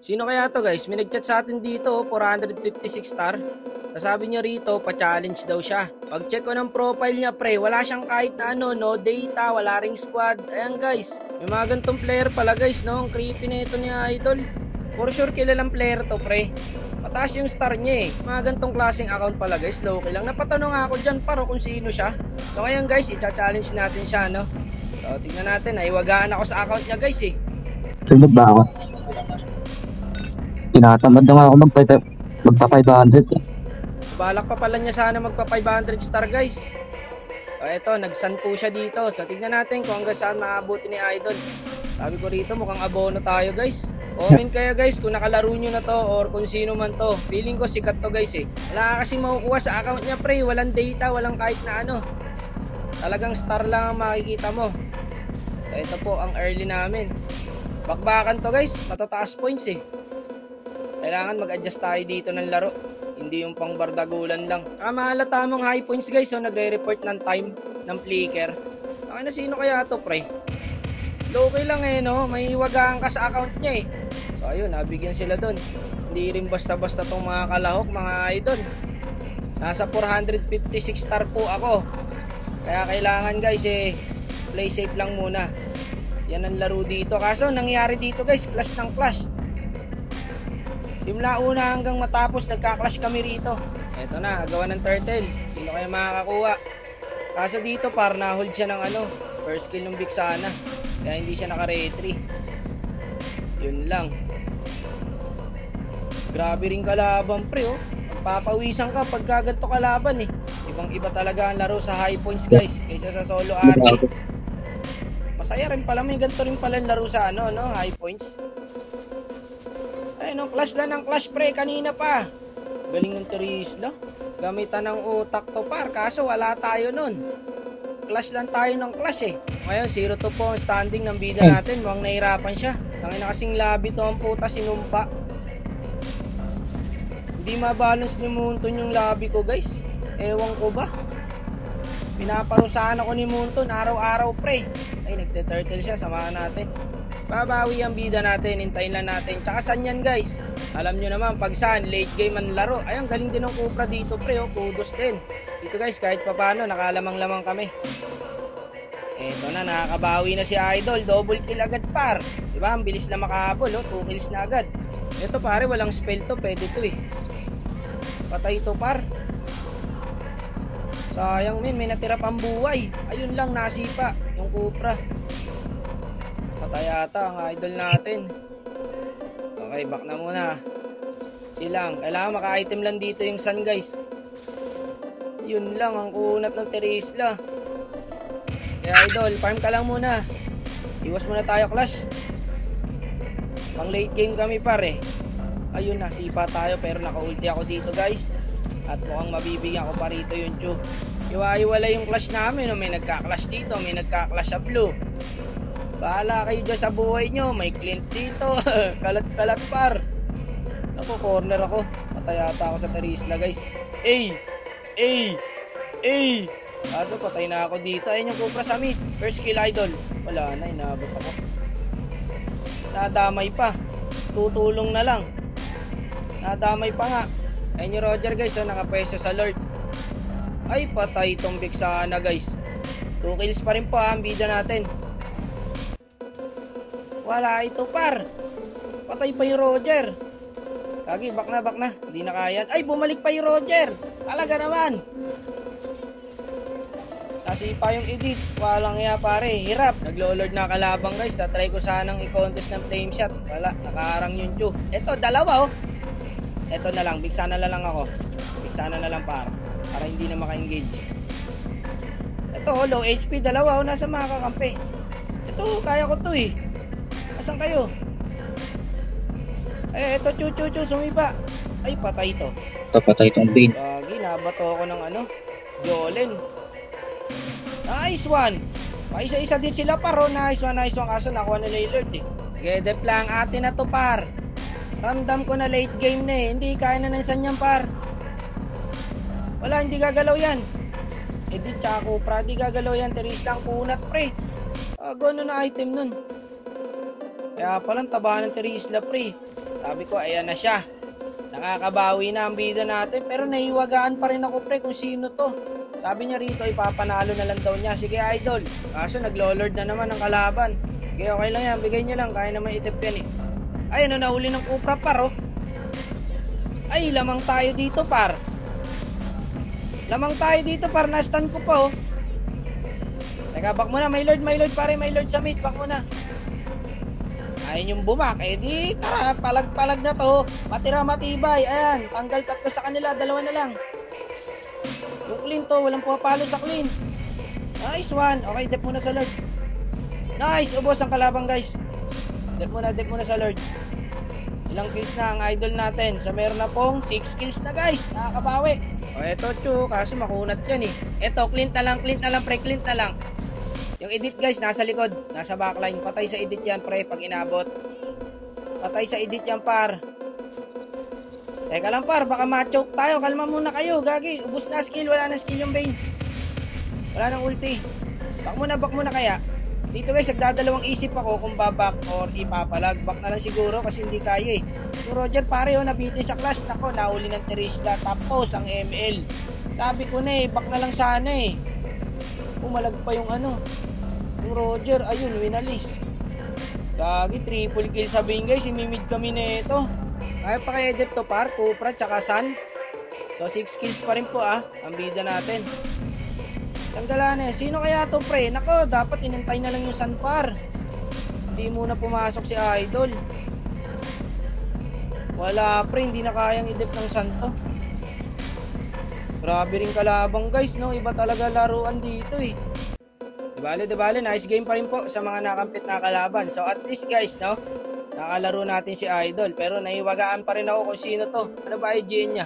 Sino kaya to guys? May nag-chat sa atin dito, 456 star. Sabi niya rito, pa-challenge daw siya. Pag-check ko ng profile niya pre, wala siyang kahit na ano, no data, wala ring squad. Ayan guys, may mga gantong player pala guys, no? Ang creepy na ito ni Idol. For sure kilalang player to pre. Mataas yung star niya eh. Mga gantong klaseng account pala guys, low-key lang. Napatanong ako dyan paro kung sino siya. So ngayon guys, i-challenge natin siya, no? So tingnan natin, naiwagaan ako sa account niya guys eh. Sunod ba ako? Tinatamad na nga ako magpa 500. Balak pa pala niya sana magpa 500 star guys. So eto, nagsan po siya dito. So tignan natin kung hanggang saan maabuti ni Idol. Sabi ko rito mukhang abono tayo guys. Comment kayo guys kung nakalaro nyo na to or kung sino man to. Feeling ko sikat to guys eh. Wala kasi makukuha sa account niya pre. Walang data, walang kahit na ano. Talagang star lang ang makikita mo. So ito po ang early namin. Bakbakan to guys, matataas points eh. Kailangan mag-adjust tayo dito ng laro. Hindi yung pang bardagulan lang. Mahalata mong high points guys. So nagre-report ng time ng flicker. Ay na sino kaya to pre? Okay lang eh no. May wagaan ka sa account niya eh. So ayun, nabigyan sila dun. Hindi rin basta-basta tong mga kalahok mga idol. Nasa 456 star po ako. Kaya kailangan guys eh play safe lang muna. Yan ang laro dito. Kaso nangyari dito guys, clash ng clash. Simula una hanggang matapos nagka-clash kami rito. Eto na, agawan ng turtle. Sino kaya makakakuha? Kaso dito par na-hold siya ng ano, first kill ng Biksana. Kaya hindi siya naka-retry. Yun lang. Grabe rin kalaban pre oh. Papawisan ka pagka ganito kalaban eh. Ibang iba talaga ang laro sa high points guys kaysa sa solo RP. Masaya rin pala, may ganito rin pala laro sa ano no, high points. Ay no, clash lang ng clash pre kanina pa. Galing ng Terisla. Gamitan ng utak to par, kaso wala tayo nun. Clash lang tayo ng clash eh. Ngayon 0-2 po ang standing ng bida natin. Mukhang nahirapan siya. Tangin na kasing labi to ang puta, sinumpa. Hindi mabalance ni Munton yung labi ko guys. Ewan ko ba. Pinaparusahan ako ni Munton araw-araw pre. Ay nagte-turtle siya, samahan natin. Babawi ang bida natin, hintayin lang natin. Tsaka saan yan guys? Alam nyo naman, pag saan, late game ang laro. Ayun, galing din ng Cupra dito pre, oh. Kudos din. Dito guys, kahit papano, nakalamang-lamang kami. Eto na, nakakabawi na si Idol. Double kill agad par. Diba, ang bilis na makahabol, oh. 2 kills na agad. Eto pare, walang spell to, pwede to eh. Patay to par. Sayang men, may natira pang buhay. Ayun lang, nasipa yung Cupra. Patay ata ang idol natin. Okay, back na muna. Silang, kailangan maka-item lang dito yung sun guys. Yun lang ang kunat ng Terisla. Kaya idol, farm ka lang muna. Iwas muna tayo clash. Pang late game kami pare. Ayun na, sipa tayo pero naka-ulti ako dito guys. At mukhang mabibigyan ko pa rito yung Chu. Iwa-iwala yung clash namin. May nagka-clash dito, may nagka-clash sa blue. Bahala kayo dyan sa buhay nyo. May Clint dito. Kalat-kalat par. Ako, corner ako. Patay ata ako sa Terisla guys. Ay! Ay! Ay! Kaso patay na ako dito. Ayun yung Cupra sa mid. First kill idol. Wala na, inabot ako. Nadamay pa. Tutulong na lang. Nadamay pa nga. Ayun yung Roger guys. So, nakapwesto sa Lord. Ay, patay itong Biksana guys. 2 kills pa rin po ang bida natin. Wala ito par. Patay pa yung Roger. Lagi, back na. Hindi na kaya. Ay, bumalik pa yung Roger. Talaga naman. Kasi pa yung edit. Walang iya pare. Hirap. Naglo-lord na kalabang guys. Try ko sanang i-contest ng flame shot. Wala, nakaharang yung Chu. Ito, dalawa oh. Ito na lang. Biksana na lang ako. Biksana na lang para hindi na maka-engage. Ito oh, low HP. Dalawa oh. Nasa mga kakampi. Ito, kaya ko to eh. Asan kayo? Ay, eto, chu, sumiba. Ay, patay to. Patay itong Bane. Lagi, nabato ako ng ano, Jolen. Nice one. Paisa-isa din sila paro. Nice one. Kaso nakuha nila yung Lord eh. Sige, dep lang. Atin na to par. Ramdam ko na late game na eh. Hindi kaya na ng sanyang par. Wala, hindi gagalaw yan. Edit tsaka Cupra, hindi gagalaw yan. Terisla ang kunat pre. Gano'n na item nun. Kaya palang taba ng Terisla pre. Sabi ko ayan na siya. Nakakabawi na ang bida natin pero nahiwagaan pa rin ako pre kung sino to. Sabi niya rito ipapanalo na lang daw niya. Sige idol. Kaso naglo-lord na naman ang kalaban. Sige okay lang yan. Bigay niya lang. Kaya naman itip yan eh. Ay ano nahuli ng Cupra par oh. Ay lamang tayo dito par. Lamang tayo dito par. Na-stun ko pa oh. Teka back muna. My lord pare. My lord sa mid. Back muna. Ayun yung bumak. Eh di tara. Palag-palag na to. Matira matibay. Ayan. Tanggal 3 sa kanila. 2 na lang. Yung clean to. Walang pumapalo sa clean. Nice one. Okay. Dep muna sa lord. Nice. Ubos ang kalabang guys. Dep muna sa lord. Ilang kills na ang idol natin. So meron na pong 6 kills na guys. Nakakabawi. O eto Chu. Kaso makunat yan eh. Eto. Clint na lang pre. Clint na lang. Yung edit guys, nasa likod, nasa backline. Patay sa edit yan, pre, pag inabot. Patay sa edit yan, par. Teka lang, par, baka ma-choke tayo. Kalma muna kayo, gagi. Ubus na skill, wala na skill yung Bane. Wala nang ulti. Back muna kaya. Dito guys, nagdadalawang isip ako kung babak or ipapalag. Back na lang siguro kasi hindi kaya eh. Yung Roger, pare, nabitin sa clash. Nako, nahuli ng Terisla. Tapos ang ML. Sabi ko na eh, back na lang sana eh. Pumalag pa yung yung Roger, ayun, winalis. Gagi, triple kill sabihin guys, imimid kami na ito. Kaya pa kaya edep to par, Cupra, tsaka Sun. So 6 kills pa rin po ang bida natin. Tanggalan eh, sino kaya to pre? Nako, dapat inintay na lang yung Sun par. Hindi muna pumasok si Idol. Wala pre, hindi na kayang edep ng Sun to. Grabe rin kalabang guys, no? Iba talaga laruan dito eh. Di bale, nice game pa rin po sa mga nakampit na kalaban. So at least guys, no? Nakalaro natin si Idol. Pero naiwagaan pa rin ako kung sino to. Ano ba IGN niya?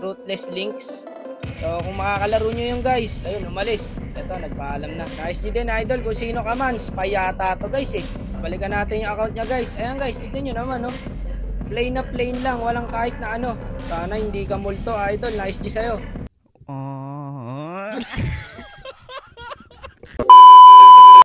Ruthless Links. So kung makakalaro nyo yung guys, ayun, umalis. Ito, nagpaalam na. Nice din Idol kung sino ka man. Spy yata to guys eh. Balikan natin yung account niya guys. Ayan guys, tignan nyo naman, no? Plain na plain lang, walang kahit na ano. Sana hindi ka multo Idol. Nice G sa'yo.